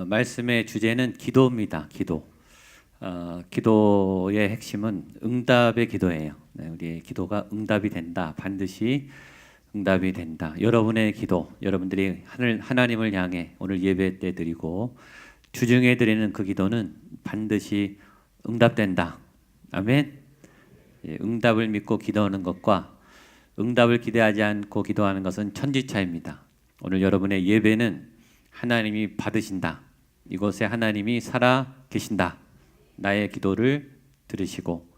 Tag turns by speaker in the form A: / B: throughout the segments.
A: 말씀의 주제는 기도입니다. 기도. 기도의 핵심은 응답의 기도예요. 우리의 기도가 응답이 된다. 반드시 응답이 된다. 여러분의 기도, 여러분들이 하나님을 향해 오늘 예배 때 드리고 주중에 드리는 그 기도는 반드시 응답된다. 아멘. 응답을 믿고 기도하는 것과 응답을 기대하지 않고 기도하는 것은 천지차이입니다. 오늘 여러분의 예배는 하나님이 받으신다. 이곳에 하나님이 살아 계신다. 나의 기도를 들으시고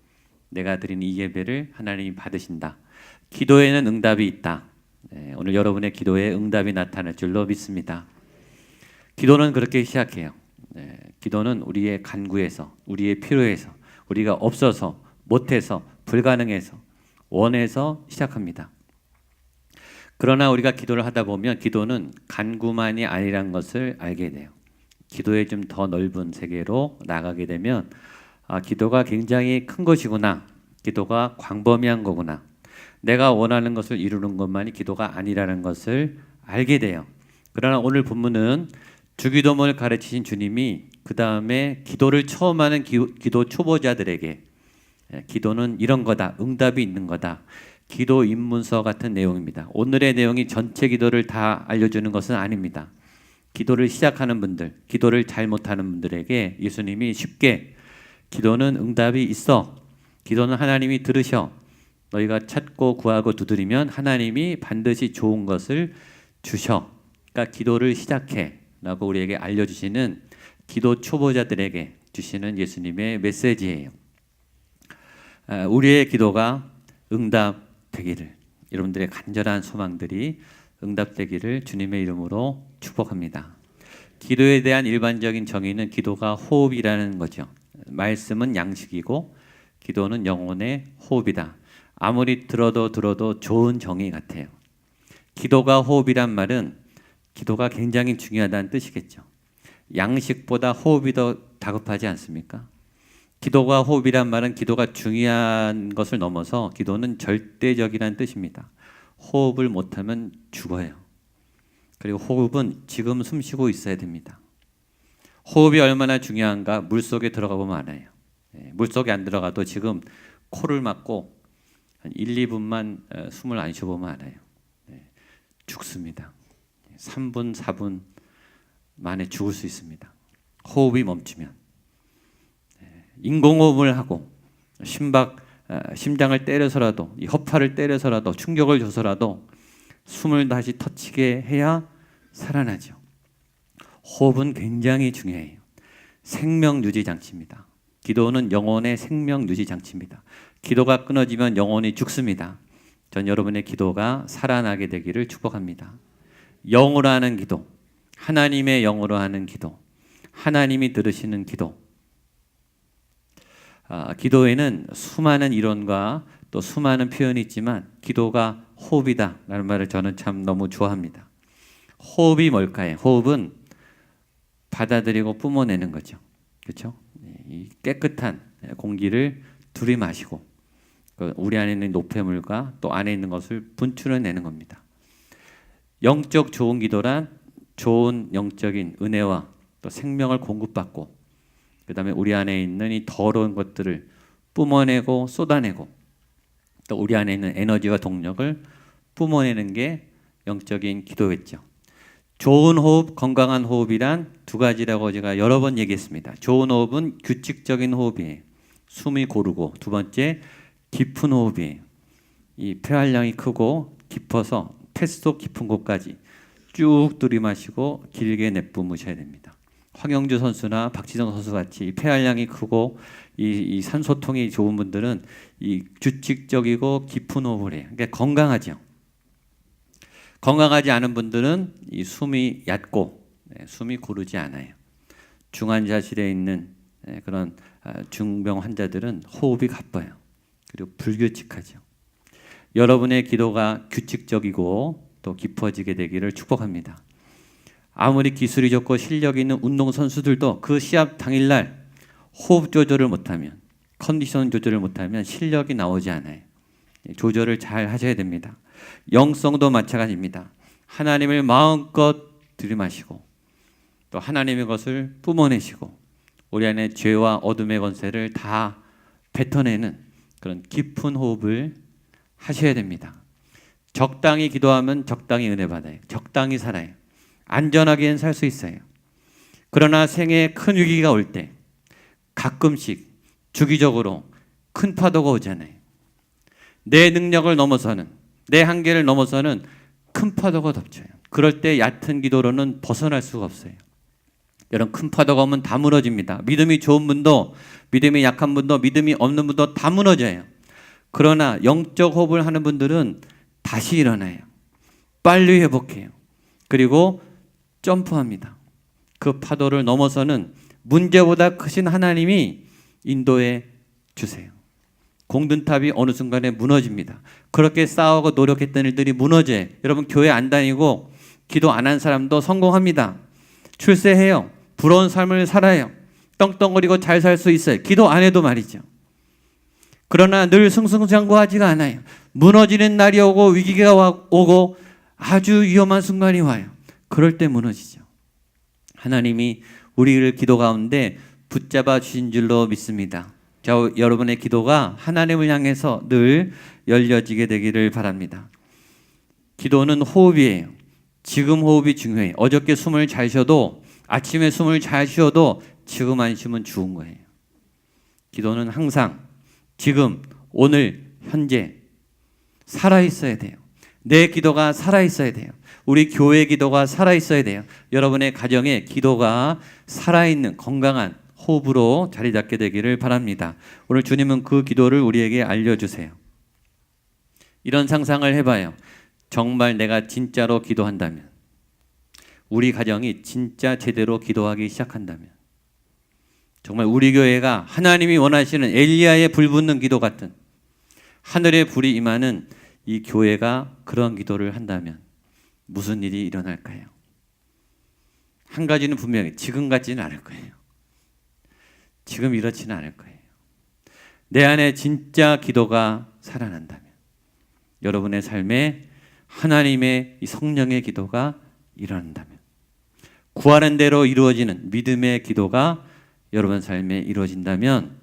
A: 내가 드린 이 예배를 하나님이 받으신다. 기도에는 응답이 있다. 오늘 여러분의 기도에 응답이 나타날 줄로 믿습니다. 기도는 그렇게 시작해요. 기도는 우리의 간구에서, 우리의 필요에서, 우리가 없어서, 못해서, 불가능해서, 원해서 시작합니다. 그러나 우리가 기도를 하다 보면 기도는 간구만이 아니란 것을 알게 돼요. 기도의 좀 더 넓은 세계로 나가게 되면 기도가 굉장히 큰 것이구나. 기도가 광범위한 거구나. 내가 원하는 것을 이루는 것만이 기도가 아니라는 것을 알게 돼요. 그러나 오늘 본문은 주기도문을 가르치신 주님이 그 다음에 기도를 처음 하는 기도 초보자들에게 기도는 이런 거다. 응답이 있는 거다. 기도 입문서 같은 내용입니다. 오늘의 내용이 전체 기도를 다 알려주는 것은 아닙니다. 기도를 시작하는 분들, 기도를 잘 못하는 분들에게 예수님이 쉽게 기도는 응답이 있어. 기도는 하나님이 들으셔. 너희가 찾고 구하고 두드리면 하나님이 반드시 좋은 것을 주셔. 그러니까 기도를 시작해 라고 우리에게 알려주시는 기도 초보자들에게 주시는 예수님의 메시지예요. 우리의 기도가 응답되기를, 여러분들의 간절한 소망들이 응답되기를 주님의 이름으로 축복합니다. 기도에 대한 일반적인 정의는 기도가 호흡이라는 거죠. 말씀은 양식이고 기도는 영혼의 호흡이다. 아무리 들어도 좋은 정의 같아요. 기도가 호흡이란 말은 기도가 굉장히 중요하다는 뜻이겠죠. 양식보다 호흡이 더 다급하지 않습니까? 기도가 호흡이란 말은 기도가 중요한 것을 넘어서 기도는 절대적이라는 뜻입니다. 호흡을 못하면 죽어요. 그리고 호흡은 지금 숨 쉬고 있어야 됩니다. 호흡이 얼마나 중요한가 물속에 들어가 보면 알아요. 물속에 안 들어가도 지금 코를 막고 한 1, 2분만 숨을 안 쉬어보면 알아요. 죽습니다. 3분, 4분 만에 죽을 수 있습니다. 호흡이 멈추면. 인공호흡을 하고 심장을 때려서라도 이 허파를 때려서라도 충격을 줘서라도 숨을 다시 터치게 해야 살아나죠. 호흡은 굉장히 중요해요. 생명 유지 장치입니다. 기도는 영혼의 생명 유지 장치입니다. 기도가 끊어지면 영혼이 죽습니다. 전 여러분의 기도가 살아나게 되기를 축복합니다. 영으로 하는 기도, 하나님의 영으로 하는 기도, 하나님이 들으시는 기도. 기도에는 수많은 이론과 또 수많은 표현이 있지만 기도가 호흡이다 라는 말을 저는 참 너무 좋아합니다. 호흡이 뭘까요? 호흡은 받아들이고 뿜어내는 거죠. 그렇죠? 이 깨끗한 공기를 들이마시고 우리 안에 있는 노폐물과 또 안에 있는 것을 분출해내는 겁니다. 영적 좋은 기도란 좋은 영적인 은혜와 또 생명을 공급받고 그 다음에 우리 안에 있는 이 더러운 것들을 뿜어내고 쏟아내고 또 우리 안에 있는 에너지와 동력을 뿜어내는 게 영적인 기도겠죠. 좋은 호흡, 건강한 호흡이란 두 가지라고 제가 여러 번 얘기했습니다. 좋은 호흡은 규칙적인 호흡이에요. 숨이 고르고, 두 번째 깊은 호흡이에요. 이 폐활량이 크고 깊어서 폐속 깊은 곳까지 쭉 들이마시고 길게 내뿜으셔야 됩니다. 황영주 선수나 박지성 선수 같이 폐활량이 크고 이 산소통이 좋은 분들은 이 규칙적이고 깊은 호흡을 해요. 그러니까 건강하죠. 건강하지 않은 분들은 이 숨이 얕고 숨이 고르지 않아요. 중환자실에 있는 그런 중병 환자들은 호흡이 가빠요. 그리고 불규칙하죠. 여러분의 기도가 규칙적이고 또 깊어지게 되기를 축복합니다. 아무리 기술이 좋고 실력이 있는 운동선수들도 그 시합 당일날 호흡 조절을 못하면, 컨디션 조절을 못하면 실력이 나오지 않아요. 조절을 잘 하셔야 됩니다. 영성도 마찬가지입니다. 하나님을 마음껏 들이마시고 또 하나님의 것을 뿜어내시고 우리 안에 죄와 어둠의 권세를 다 뱉어내는 그런 깊은 호흡을 하셔야 됩니다. 적당히 기도하면 적당히 은혜 받아요. 적당히 살아요. 안전하게는 살 수 있어요. 그러나 생애에 큰 위기가 올 때 가끔씩 주기적으로 큰 파도가 오잖아요. 내 능력을 넘어서는, 내 한계를 넘어서는 큰 파도가 덮쳐요. 그럴 때 얕은 기도로는 벗어날 수가 없어요. 여러분, 큰 파도가 오면 다 무너집니다. 믿음이 좋은 분도, 믿음이 약한 분도, 믿음이 없는 분도 다 무너져요. 그러나 영적 호흡을 하는 분들은 다시 일어나요. 빨리 회복해요. 그리고 점프합니다. 그 파도를 넘어서는 문제보다 크신 하나님이 인도해 주세요. 공든탑이 어느 순간에 무너집니다. 그렇게 싸우고 노력했던 일들이 무너져요. 여러분, 교회 안 다니고 기도 안 한 사람도 성공합니다. 출세해요. 부러운 삶을 살아요. 떵떵거리고 잘 살 수 있어요. 기도 안 해도 말이죠. 그러나 늘 승승장구하지가 않아요. 무너지는 날이 오고 위기가 오고 아주 위험한 순간이 와요. 그럴 때 무너지죠. 하나님이 우리를 기도 가운데 붙잡아 주신 줄로 믿습니다. 여러분의 기도가 하나님을 향해서 늘 열려지게 되기를 바랍니다. 기도는 호흡이에요. 지금 호흡이 중요해요. 어저께 숨을 잘 쉬어도, 아침에 숨을 잘 쉬어도 지금 안 쉬면 죽은 거예요. 기도는 항상 지금, 오늘, 현재 살아있어야 돼요. 내 기도가 살아있어야 돼요. 우리 교회 기도가 살아있어야 돼요. 여러분의 가정에 기도가 살아있는 건강한 호흡으로 자리 잡게 되기를 바랍니다. 오늘 주님은 그 기도를 우리에게 알려주세요. 이런 상상을 해봐요. 정말 내가 진짜로 기도한다면, 우리 가정이 진짜 제대로 기도하기 시작한다면, 정말 우리 교회가 하나님이 원하시는 엘리야의 불 붙는 기도 같은 하늘의 불이 임하는 이 교회가 그런 기도를 한다면 무슨 일이 일어날까요? 한 가지는 분명히 지금 같지는 않을 거예요. 지금 이렇지는 않을 거예요. 내 안에 진짜 기도가 살아난다면, 여러분의 삶에 하나님의 이 성령의 기도가 일어난다면, 구하는 대로 이루어지는 믿음의 기도가 여러분 삶에 이루어진다면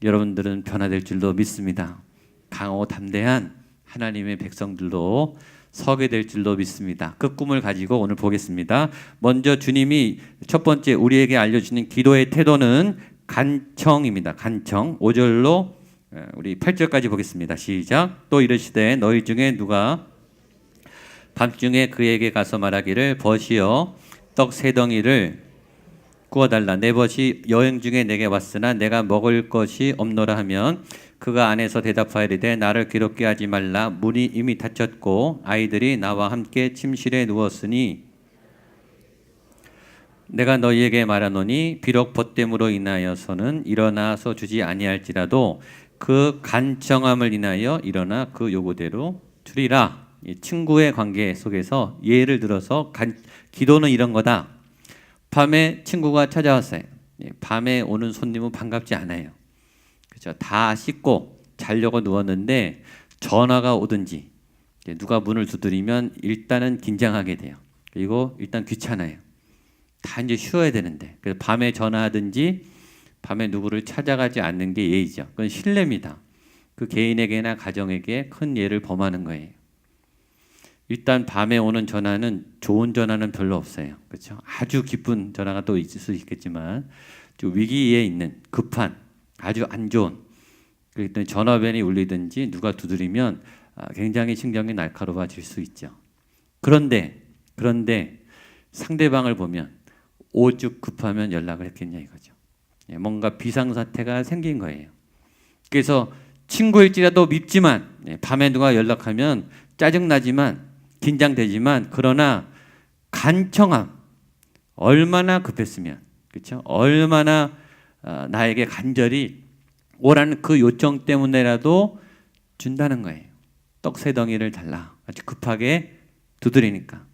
A: 여러분들은 변화될 줄로 믿습니다. 강하고 담대한 하나님의 백성들로 서게 될 줄로 믿습니다. 그 꿈을 가지고 오늘 보겠습니다. 먼저 주님이 첫 번째 우리에게 알려주는 기도의 태도는 간청입니다. 간청. 5절로 우리 8절까지 보겠습니다. 시작. 또 이르시되 너희 중에 누가 밤중에 그에게 가서 말하기를 벗이여 떡 세 덩이를 구워달라. 내 벗이 여행 중에 내게 왔으나 내가 먹을 것이 없노라 하면 그가 안에서 대답하이르되 나를 괴롭게 하지 말라. 문이 이미 닫혔고 아이들이 나와 함께 침실에 누웠으니 내가 너희에게 말하노니 비록 벗됨으로 인하여서는 일어나서 주지 아니할지라도 그 간청함을 인하여 일어나 그 요구대로 주리라. 친구의 관계 속에서 예를 들어서 기도는 이런 거다. 밤에 친구가 찾아왔어요. 밤에 오는 손님은 반갑지 않아요. 그렇죠? 다 씻고 자려고 누웠는데 전화가 오든지 누가 문을 두드리면 일단은 긴장하게 돼요. 그리고 일단 귀찮아요. 다 이제 쉬어야 되는데, 그래서 밤에 전화하든지 밤에 누구를 찾아가지 않는 게 예의죠. 그건 신뢰입니다. 그 개인에게나 가정에게 큰 예를 범하는 거예요. 일단 밤에 오는 전화는 좋은 전화는 별로 없어요. 그렇죠? 아주 기쁜 전화가 또 있을 수 있겠지만 좀 위기에 있는 급한 아주 안 좋은 그랬더니 전화벨이 울리든지 누가 두드리면 굉장히 신경이 날카로워질 수 있죠. 그런데 상대방을 보면 오죽 급하면 연락을 했겠냐 이거죠. 뭔가 비상사태가 생긴 거예요. 그래서 친구일지라도 밉지만 밤에 누가 연락하면 짜증나지만 긴장되지만 그러나 간청함, 얼마나 급했으면, 그렇죠? 얼마나 나에게 간절히 오라는 그 요청 때문에라도 준다는 거예요. 떡 세 덩이를 달라. 아주 급하게 두드리니까.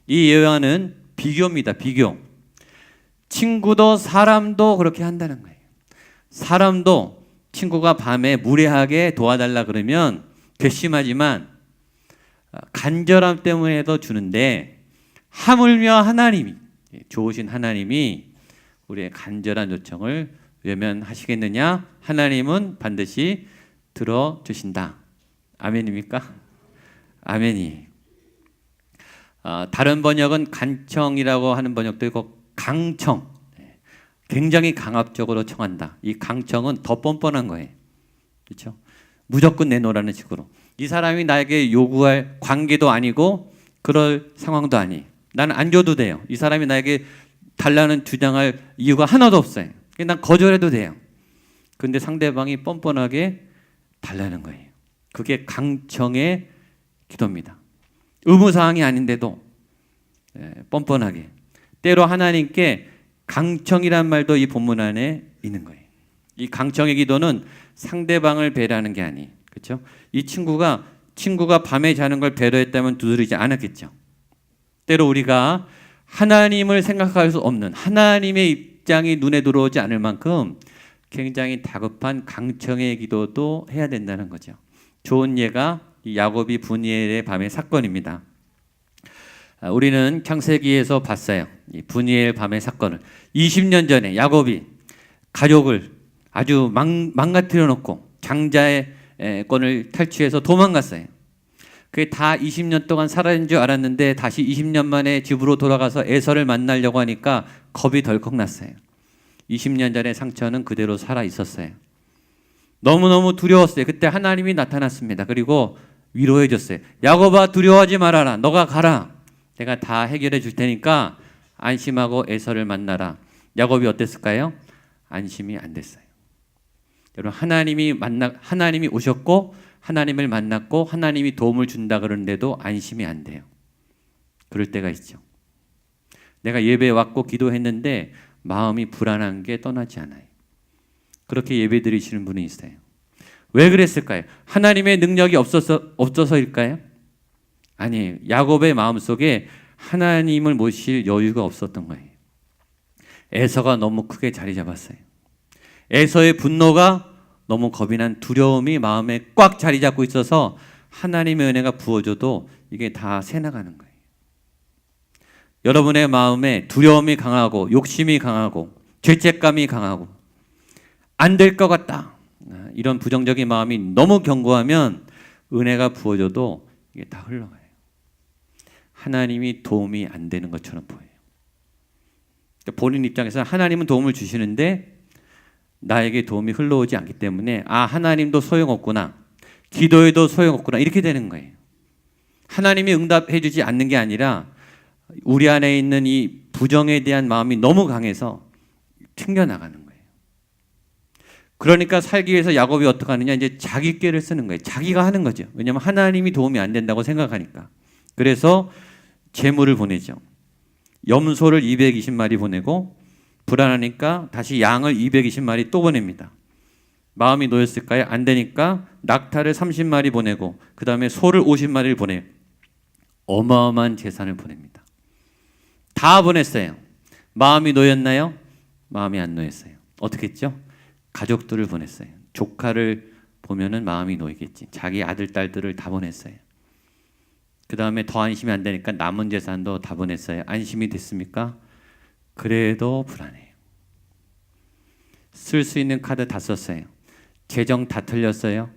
A: 이 예화는 비교입니다. 비교. 친구도 사람도 그렇게 한다는 거예요. 사람도 친구가 밤에 무례하게 도와달라 그러면 괘씸하지만 간절함 때문에도 주는데, 하물며 하나님이 좋으신 하나님이 우리의 간절한 요청을 외면하시겠느냐? 하나님은 반드시 들어주신다. 아멘입니까? 아멘이. 다른 번역은 간청이라고 하는 번역도 있고 강청, 굉장히 강압적으로 청한다. 이 강청은 더 뻔뻔한 거예요. 그렇죠? 무조건 내놓으라는 식으로. 이 사람이 나에게 요구할 관계도 아니고 그럴 상황도 아니. 나는 안 줘도 돼요. 이 사람이 나에게 달라는 주장할 이유가 하나도 없어요. 난 거절해도 돼요. 근데 상대방이 뻔뻔하게 달라는 거예요. 그게 강청의 기도입니다. 의무사항이 아닌데도 뻔뻔하게. 때로 하나님께 강청이란 말도 이 본문 안에 있는 거예요. 이 강청의 기도는 상대방을 배려하는 게 아니. 그렇죠? 이 친구가 밤에 자는 걸 배려했다면 두드리지 않았겠죠. 때로 우리가 하나님을 생각할 수 없는 하나님의 입장이 눈에 들어오지 않을 만큼 굉장히 다급한 강청의 기도도 해야 된다는 거죠. 좋은 예가 야곱이 분이엘의 밤의 사건입니다. 우리는 창세기에서 봤어요. 이 분이엘 밤의 사건을 20년 전에 야곱이 가족을 아주 망가뜨려 놓고 장자의 권을 탈취해서 도망갔어요. 그게 다 20년 동안 살아있는 줄 알았는데 다시 20년 만에 집으로 돌아가서 에서를 만나려고 하니까 겁이 덜컥 났어요. 20년 전의 상처는 그대로 살아 있었어요. 너무너무 두려웠어요. 그때 하나님이 나타났습니다. 그리고 위로해 줬어요. 야곱아, 두려워하지 말아라. 너가 가라. 내가 다 해결해 줄 테니까 안심하고 에서를 만나라. 야곱이 어땠을까요? 안심이 안 됐어요. 여러분, 하나님이 오셨고 하나님을 만났고 하나님이 도움을 준다 그러는데도 안심이 안 돼요. 그럴 때가 있죠. 내가 예배에 왔고 기도했는데 마음이 불안한 게 떠나지 않아요. 그렇게 예배 드리시는 분이 있어요. 왜 그랬을까요? 하나님의 능력이 없어서일까요? 아니에요. 야곱의 마음속에 하나님을 모실 여유가 없었던 거예요. 에서가 너무 크게 자리 잡았어요. 에서의 분노가 너무 겁이 난 두려움이 마음에 꽉 자리 잡고 있어서 하나님의 은혜가 부어져도 이게 다 새나가는 거예요. 여러분의 마음에 두려움이 강하고 욕심이 강하고 죄책감이 강하고 안 될 것 같다, 이런 부정적인 마음이 너무 견고하면 은혜가 부어져도 이게 다 흘러가요. 하나님이 도움이 안 되는 것처럼 보여요. 본인 입장에서 하나님은 도움을 주시는데 나에게 도움이 흘러오지 않기 때문에 하나님도 소용없구나, 기도해도 소용없구나, 이렇게 되는 거예요. 하나님이 응답해 주지 않는 게 아니라 우리 안에 있는 이 부정에 대한 마음이 너무 강해서 튕겨나가는 거예요. 그러니까 살기 위해서 야곱이 어떻게 하느냐, 이제 자기 꾀를 쓰는 거예요. 자기가 하는 거죠. 왜냐하면 하나님이 도움이 안 된다고 생각하니까. 그래서 재물을 보내죠. 염소를 220마리 보내고 불안하니까 다시 양을 220마리 또 보냅니다. 마음이 놓였을까요? 안 되니까 낙타를 30마리 보내고 그 다음에 소를 50마리를 보내요. 어마어마한 재산을 보냅니다. 다 보냈어요. 마음이 놓였나요? 마음이 안 놓였어요. 어떻게 했죠? 가족들을 보냈어요. 조카를 보면은 마음이 놓이겠지. 자기 아들, 딸들을 다 보냈어요. 그 다음에 더 안심이 안 되니까 남은 재산도 다 보냈어요. 안심이 됐습니까? 그래도 불안해요. 쓸 수 있는 카드 다 썼어요. 재정 다 틀렸어요.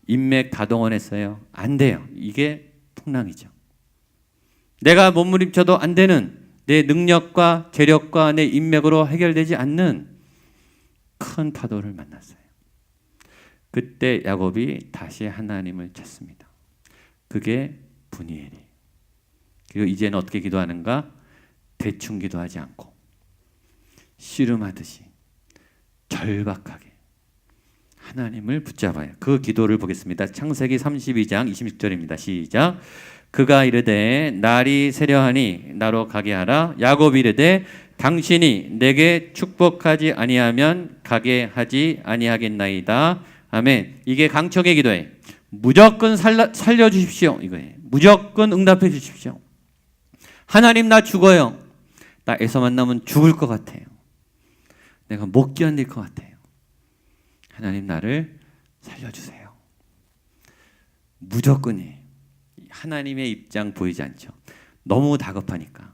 A: 인맥 다 동원했어요. 안 돼요. 이게 풍랑이죠. 내가 몸부림쳐도 안 되는, 내 능력과 재력과 내 인맥으로 해결되지 않는 큰 파도를 만났어요. 그때 야곱이 다시 하나님을 찾습니다. 그게 분이엘이에요. 그리고 이제는 어떻게 기도하는가? 대충 기도하지 않고 씨름하듯이 절박하게 하나님을 붙잡아요. 그 기도를 보겠습니다. 창세기 32장 26절입니다. 시작. 그가 이르되 날이 새려하니 나로 가게 하라. 야곱이 이르되 당신이 내게 축복하지 아니하면 가게 하지 아니하겠나이다. 아멘. 이게 강청의 기도예요. 무조건 살려주십시오, 이거예요. 무조건 응답해 주십시오. 하나님, 나 죽어요. 나 에서 만나면 죽을 것 같아요. 내가 못 견딜 것 같아요. 하나님, 나를 살려주세요. 무조건이. 하나님의 입장 보이지 않죠. 너무 다급하니까.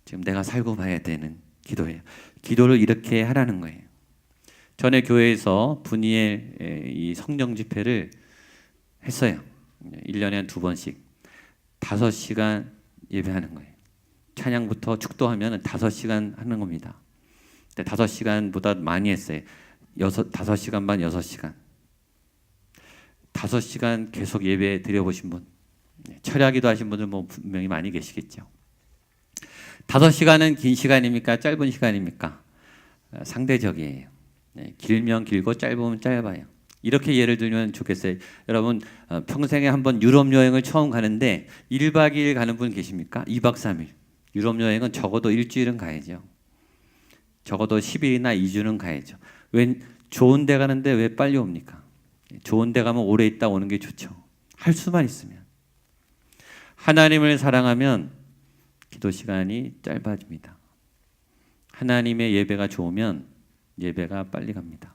A: 지금 내가 살고 봐야 되는 기도예요. 기도를 이렇게 하라는 거예요. 전에 교회에서 분이엘 이 성령 집회를 했어요. 1년에 한 2번씩 5시간 예배하는 거예요. 찬양부터 축도하면 5시간 하는 겁니다. 근데 5시간보다 많이 했어요. 5시간 반, 6시간. 5시간 계속 예배 드려보신 분, 철야기도 하신 분들 뭐 분명히 많이 계시겠죠. 5시간은 긴 시간입니까? 짧은 시간입니까? 상대적이에요. 길면 길고 짧으면 짧아요. 이렇게 예를 들면 좋겠어요. 여러분 평생에 한번 유럽 여행을 처음 가는데 1박 2일 가는 분 계십니까? 2박 3일. 유럽 여행은 적어도 일주일은 가야죠. 적어도 10일이나 2주는 가야죠. 왜 좋은 데 가는데 왜 빨리 옵니까? 좋은 데 가면 오래 있다 오는 게 좋죠. 할 수만 있으면. 하나님을 사랑하면 기도 시간이 짧아집니다. 하나님의 예배가 좋으면 예배가 빨리 갑니다.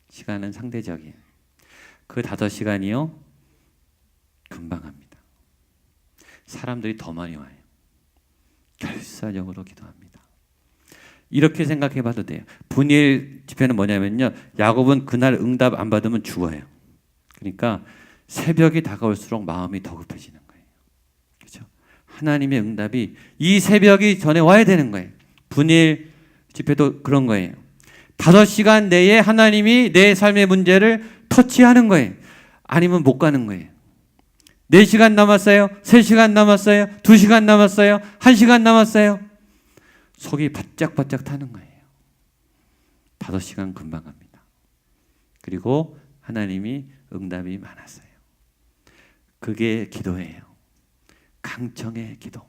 A: 시간은 상대적이에요. 그 5시간이요 금방 갑니다. 사람들이 더 많이 와요. 결사적으로 기도합니다. 이렇게 생각해 봐도 돼요. 분이엘 집회는 뭐냐면요, 야곱은 그날 응답 안 받으면 죽어요. 그러니까 새벽이 다가올수록 마음이 더 급해지는 거예요. 그렇죠? 하나님의 응답이 이 새벽이 전에 와야 되는 거예요. 분이엘 집회도 그런 거예요. 5시간 내에 하나님이 내 삶의 문제를 터치하는 거예요. 아니면 못 가는 거예요. 4시간 남았어요? 3시간 남았어요? 2시간 남았어요? 1시간 남았어요? 속이 바짝바짝 타는 거예요. 5시간 금방 갑니다. 그리고 하나님이 응답이 많았어요. 그게 기도예요. 강청의 기도,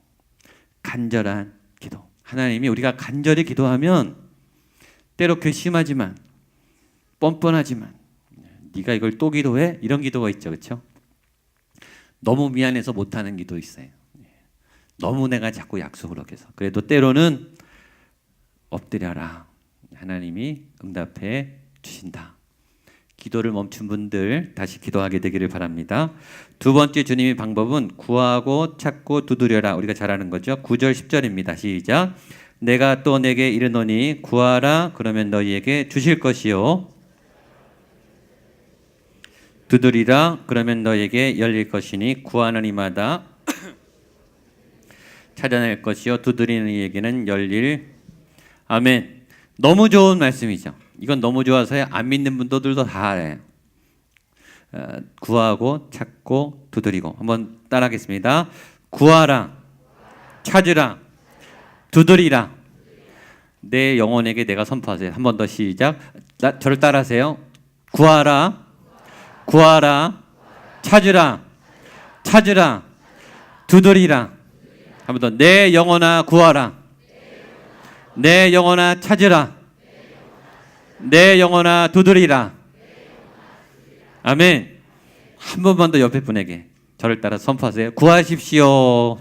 A: 간절한 기도. 하나님이 우리가 간절히 기도하면 때로 괘씸하지만 뻔뻔하지만 네가 이걸 또 기도해? 이런 기도가 있죠. 그렇죠? 너무 미안해서 못하는 기도 있어요. 너무 내가 자꾸 약속을 어겨서. 그래도 때로는 엎드려라. 하나님이 응답해 주신다. 기도를 멈춘 분들 다시 기도하게 되기를 바랍니다. 두 번째 주님의 방법은 구하고 찾고 두드려라. 우리가 잘 아는 거죠. 9절 10절입니다. 시작. 내가 또 내게 이르노니 구하라 그러면 너희에게 주실 것이요 두드리라 그러면 너희에게 열릴 것이니 구하는 이마다 찾아낼 것이요 두드리는 이에게는 열릴. 아멘. 너무 좋은 말씀이죠. 이건 너무 좋아서요 안 믿는 분들도 다 알아요. 구하고 찾고 두드리고. 한번 따라하겠습니다. 구하라, 찾으라, 두드리라. 내 영혼에게 내가 선포하세요. 한 번 더 시작. 저를 따라하세요. 구하라, 구하라, 찾으라, 찾으라, 두드리라. 한 번 더. 내 영혼아 구하라, 내 영혼아 찾으라, 내 영혼아 두드리라. 아멘. 한 번만 더 옆에 분에게 저를 따라 선포하세요. 구하십시오,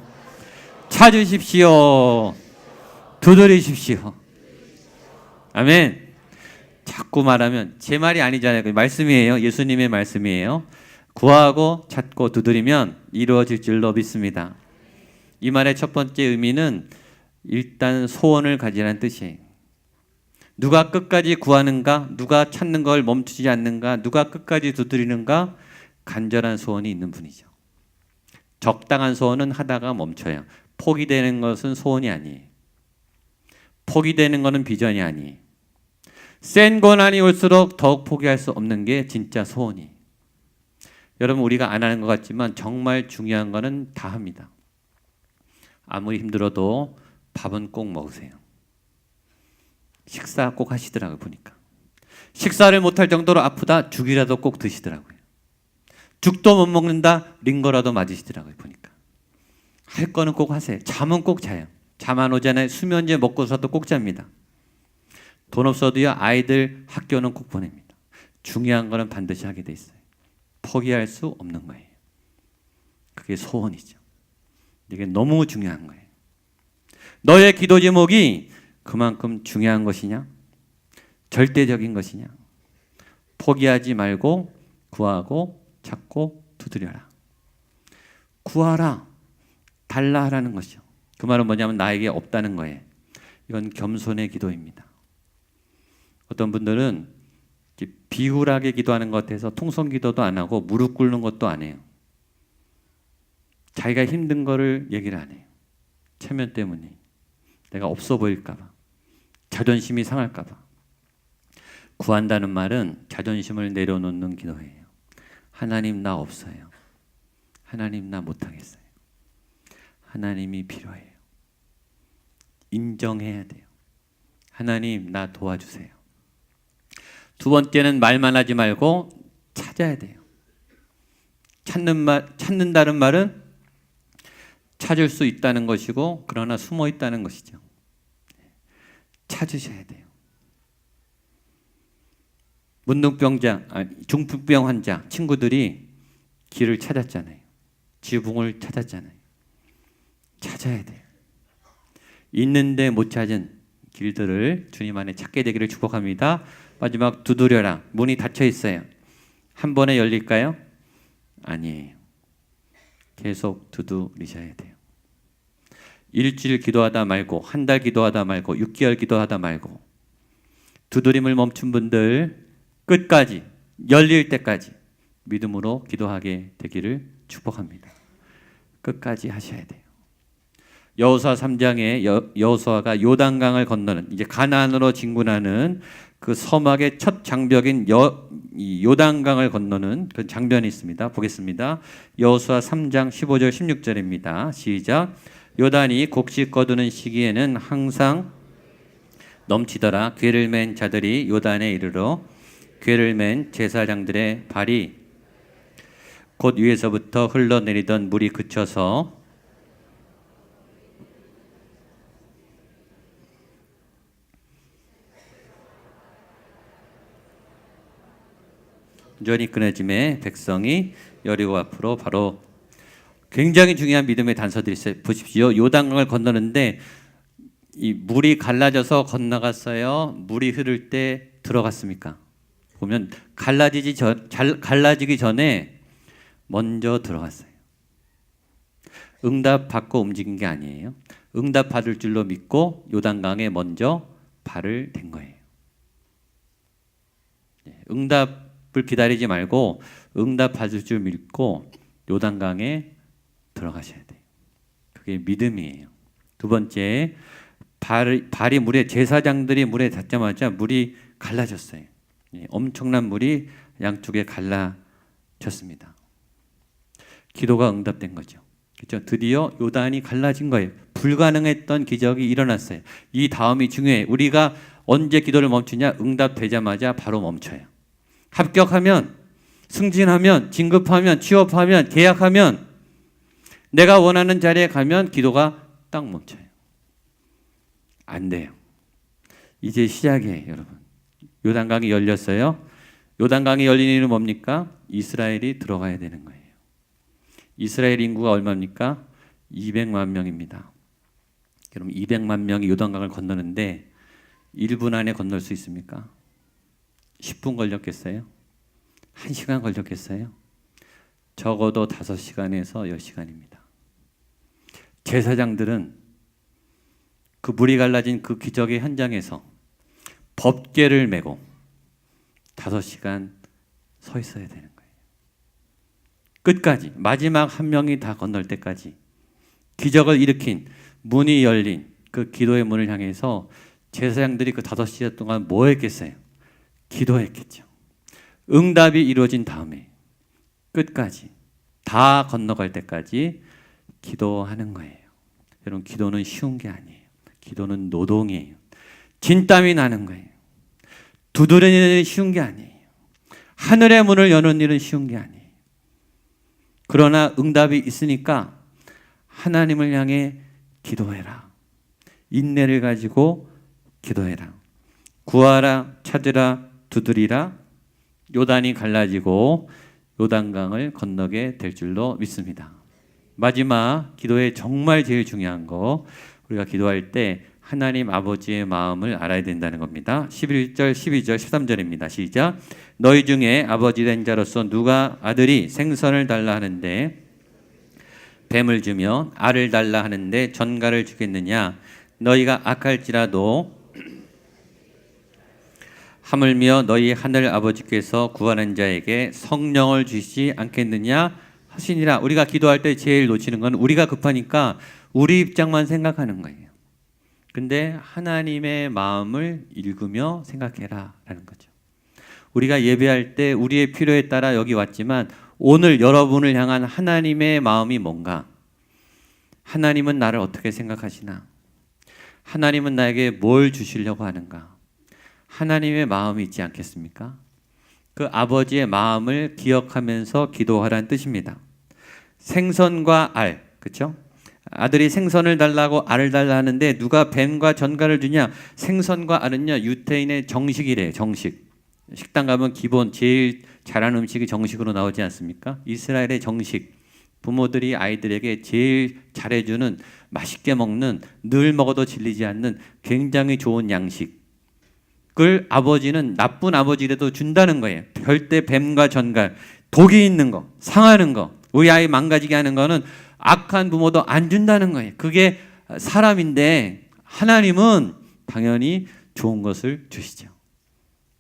A: 찾으십시오, 두드리십시오. 아멘. 자꾸 말하면 제 말이 아니잖아요. 그 말씀이에요. 예수님의 말씀이에요. 구하고 찾고 두드리면 이루어질 줄로 믿습니다. 이 말의 첫 번째 의미는 일단 소원을 가지라는 뜻이에요. 누가 끝까지 구하는가? 누가 찾는 걸 멈추지 않는가? 누가 끝까지 두드리는가? 간절한 소원이 있는 분이죠. 적당한 소원은 하다가 멈춰요. 포기되는 것은 소원이 아니에요. 포기되는 것은 비전이 아니에요. 센 고난이 올수록 더욱 포기할 수 없는 게 진짜 소원이에요. 여러분 우리가 안 하는 것 같지만 정말 중요한 거는 다 합니다. 아무리 힘들어도 밥은 꼭 먹으세요. 식사 꼭 하시더라고요. 보니까 식사를 못할 정도로 아프다 죽이라도 꼭 드시더라고요. 죽도 못 먹는다 링거라도 맞으시더라고요. 보니까 할 거는 꼭 하세요. 잠은 꼭 자요. 잠 안 오잖아요. 수면제 먹고서도 꼭 잡니다. 돈 없어도요 아이들 학교는 꼭 보냅니다. 중요한 거는 반드시 하게 돼 있어요. 포기할 수 없는 거예요. 그게 소원이죠. 이게 너무 중요한 거예요. 너의 기도 제목이 그만큼 중요한 것이냐? 절대적인 것이냐? 포기하지 말고 구하고 찾고 두드려라. 구하라, 달라 하라는 것이죠. 그 말은 뭐냐면 나에게 없다는 거예요. 이건 겸손의 기도입니다. 어떤 분들은 비굴하게 기도하는 것 같아서 통성 기도도 안 하고 무릎 꿇는 것도 안 해요. 자기가 힘든 거를 얘기를 안 해요. 체면 때문에. 내가 없어 보일까 봐. 자존심이 상할까 봐. 구한다는 말은 자존심을 내려놓는 기도예요. 하나님 나 없어요. 하나님 나 못하겠어요. 하나님이 필요해요. 인정해야 돼요. 하나님 나 도와주세요. 두 번째는 말만 하지 말고 찾아야 돼요. 찾는다는 말은 찾을 수 있다는 것이고 그러나 숨어 있다는 것이죠. 찾으셔야 돼요. 중풍병 환자 친구들이 길을 찾았잖아요. 지붕을 찾았잖아요. 찾아야 돼요. 있는데 못 찾은 길들을 주님 안에 찾게 되기를 축복합니다. 마지막 두드려라. 문이 닫혀 있어요. 한 번에 열릴까요? 아니에요. 계속 두드리셔야 돼요. 일주일 기도하다 말고 한 달 기도하다 말고 6개월 기도하다 말고 두드림을 멈춘 분들 끝까지 열릴 때까지 믿음으로 기도하게 되기를 축복합니다. 끝까지 하셔야 돼요. 여호수아 3장에 여호수아가 요단강을 건너는 이제 가나안으로 진군하는 그 서막의 첫 장벽인 요단강을 건너는 그 장면이 있습니다. 보겠습니다. 여호수아 3장 15절 16절입니다. 시작. 요단이 곡식 거두는 시기에는 항상 넘치더라. 궤를 맨 자들이 요단에 이르러 궤를 맨 제사장들의 발이 곧 위에서부터 흘러내리던 물이 그쳐서 온전히 끊어짐에 백성이 여리고 앞으로 바로 굉장히 중요한 믿음의 단서들이 있어요. 보십시오. 요단강을 건너는데 이 물이 갈라져서 건너갔어요. 물이 흐를 때 들어갔습니까? 보면 갈라지기 전에 먼저 들어갔어요. 응답 받고 움직인 게 아니에요. 응답 받을 줄로 믿고 요단강에 먼저 발을 댄 거예요. 응답을 기다리지 말고 응답 받을 줄 믿고 요단강에 들어가셔야 돼요. 그게 믿음이에요. 두 번째, 발이 물에 제사장들이 물에 닿자마자 물이 갈라졌어요. 엄청난 물이 양쪽에 갈라졌습니다. 기도가 응답된 거죠. 그렇죠? 드디어 요단이 갈라진 거예요. 불가능했던 기적이 일어났어요. 이 다음이 중요해요. 우리가 언제 기도를 멈추냐? 응답되자마자 바로 멈춰요. 합격하면, 승진하면, 진급하면, 취업하면, 계약하면, 내가 원하는 자리에 가면 기도가 딱 멈춰요. 안 돼요. 이제 시작이에요, 여러분. 요단강이 열렸어요. 요단강이 열린 이유는 뭡니까? 이스라엘이 들어가야 되는 거예요. 이스라엘 인구가 얼마입니까? 200만 명입니다. 그럼 200만 명이 요단강을 건너는데 1분 안에 건널 수 있습니까? 10분 걸렸겠어요? 1시간 걸렸겠어요? 적어도 5시간에서 10시간입니다. 제사장들은 그 물이 갈라진 그 기적의 현장에서 법궤를 메고 5시간 서 있어야 되는 거예요. 끝까지 마지막 한 명이 다 건널 때까지 기적을 일으킨 문이 열린 그 기도의 문을 향해서 제사장들이 그 5시간 동안 뭐 했겠어요? 기도했겠죠. 응답이 이루어진 다음에 끝까지 다 건너갈 때까지 기도하는 거예요. 여러분, 기도는 쉬운 게 아니에요. 기도는 노동이에요. 진땀이 나는 거예요. 두드리는 일이 쉬운 게 아니에요. 하늘의 문을 여는 일은 쉬운 게 아니에요. 그러나 응답이 있으니까 하나님을 향해 기도해라. 인내를 가지고 기도해라. 구하라, 찾으라, 두드리라. 요단이 갈라지고 요단강을 건너게 될 줄로 믿습니다. 마지막 기도에 정말 제일 중요한 거, 우리가 기도할 때 하나님 아버지의 마음을 알아야 된다는 겁니다. 11절, 12절, 13절입니다. 시작. 너희 중에 아버지 된 자로서 누가 아들이 생선을 달라 하는데 뱀을 주며 알을 달라 하는데 전갈을 주겠느냐? 너희가 악할지라도 하물며 너희 하늘 아버지께서 구하는 자에게 성령을 주시지 않겠느냐 하시니라. 우리가 기도할 때 제일 놓치는 건 우리가 급하니까 우리 입장만 생각하는 거예요. 근데 하나님의 마음을 읽으며 생각해라 라는 거죠. 우리가 예배할 때 우리의 필요에 따라 여기 왔지만 오늘 여러분을 향한 하나님의 마음이 뭔가? 하나님은 나를 어떻게 생각하시나? 하나님은 나에게 뭘 주시려고 하는가? 하나님의 마음이 있지 않겠습니까? 그 아버지의 마음을 기억하면서 기도하라는 뜻입니다. 생선과 알, 그렇죠? 아들이 생선을 달라고 알을 달라 하는데 누가 뱀과 전갈을 주냐? 생선과 알은요 유태인의 정식이래요. 정식. 식당 가면 기본 제일 잘하는 음식이 정식으로 나오지 않습니까? 이스라엘의 정식. 부모들이 아이들에게 제일 잘해주는 맛있게 먹는 늘 먹어도 질리지 않는 굉장히 좋은 양식을 아버지는 나쁜 아버지라도 준다는 거예요. 절대 뱀과 전갈, 독이 있는 거, 상하는 거, 우리 아이 망가지게 하는 거는 악한 부모도 안 준다는 거예요. 그게 사람인데 하나님은 당연히 좋은 것을 주시죠.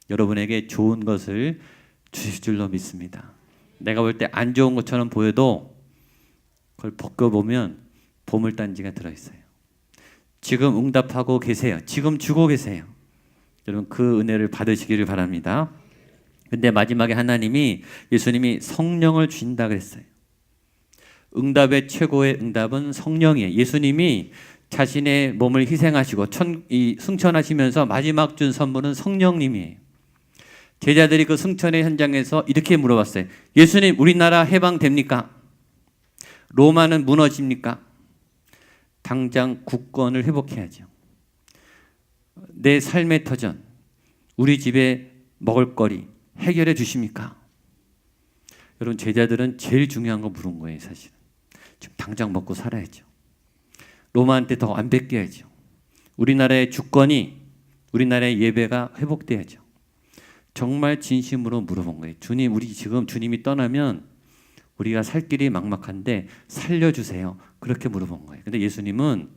A: 여러분에게 좋은 것을 주실 줄로 믿습니다. 내가 볼 때 안 좋은 것처럼 보여도 그걸 벗겨보면 보물단지가 들어있어요. 지금 응답하고 계세요. 지금 주고 계세요. 여러분 그 은혜를 받으시기를 바랍니다. 근데 마지막에 하나님이 예수님이 성령을 주신다 그랬어요. 응답의 최고의 응답은 성령이에요. 예수님이 자신의 몸을 희생하시고 승천하시면서 마지막 준 선물은 성령님이에요. 제자들이 그 승천의 현장에서 이렇게 물어봤어요. 예수님, 우리나라 해방됩니까? 로마는 무너집니까? 당장 국권을 회복해야죠. 내 삶의 터전, 우리 집에 먹을거리 해결해 주십니까? 여러분 제자들은 제일 중요한 거 물은 거예요. 사실은 지금 당장 먹고 살아야죠. 로마한테 더 안 뺏겨야죠. 우리나라의 주권이, 우리나라의 예배가 회복돼야죠. 정말 진심으로 물어본 거예요. 주님, 우리 지금 주님이 떠나면 우리가 살 길이 막막한데 살려주세요. 그렇게 물어본 거예요. 근데 예수님은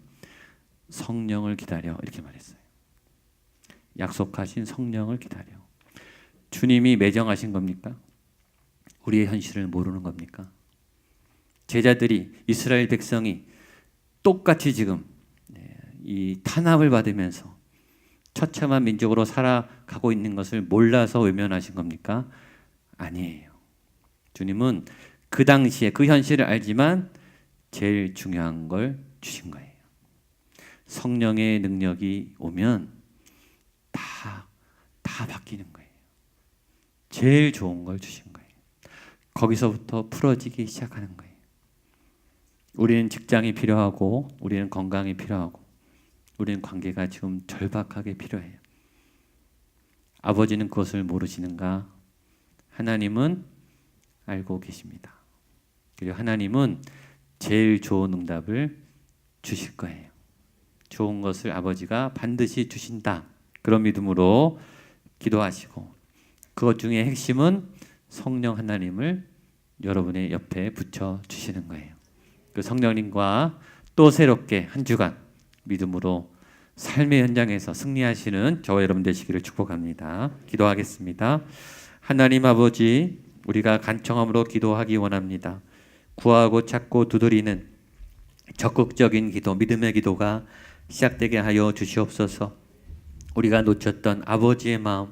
A: 성령을 기다려 이렇게 말했어요. 약속하신 성령을 기다려. 주님이 매정하신 겁니까? 우리의 현실을 모르는 겁니까? 제자들이, 이스라엘 백성이 똑같이 지금 이 탄압을 받으면서 처참한 민족으로 살아가고 있는 것을 몰라서 외면하신 겁니까? 아니에요. 주님은 그 당시에 그 현실을 알지만 제일 중요한 걸 주신 거예요. 성령의 능력이 오면 다 바뀌는 거예요. 제일 좋은 걸 주신 거예요. 거기서부터 풀어지기 시작하는 거예요. 우리는 직장이 필요하고, 우리는 건강이 필요하고, 우리는 관계가 지금 절박하게 필요해요. 아버지는 그것을 모르시는가? 하나님은 알고 계십니다. 그리고 하나님은 제일 좋은 응답을 주실 거예요. 좋은 것을 아버지가 반드시 주신다. 그런 믿음으로 기도하시고, 그것 중에 핵심은 성령 하나님을 여러분의 옆에 붙여 주시는 거예요. 그 성령님과 또 새롭게 한 주간 믿음으로 삶의 현장에서 승리하시는 저와 여러분 되시기를 축복합니다. 기도하겠습니다. 하나님 아버지, 우리가 간청함으로 기도하기 원합니다. 구하고 찾고 두드리는 적극적인 기도, 믿음의 기도가 시작되게 하여 주시옵소서. 우리가 놓쳤던 아버지의 마음,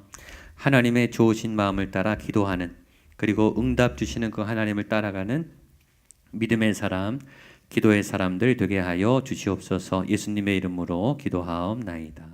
A: 하나님의 좋으신 마음을 따라 기도하는, 그리고 응답 주시는 그 하나님을 따라가는 믿음의 사람, 기도의 사람들 되게 하여 주시옵소서. 예수님의 이름으로 기도하옵나이다.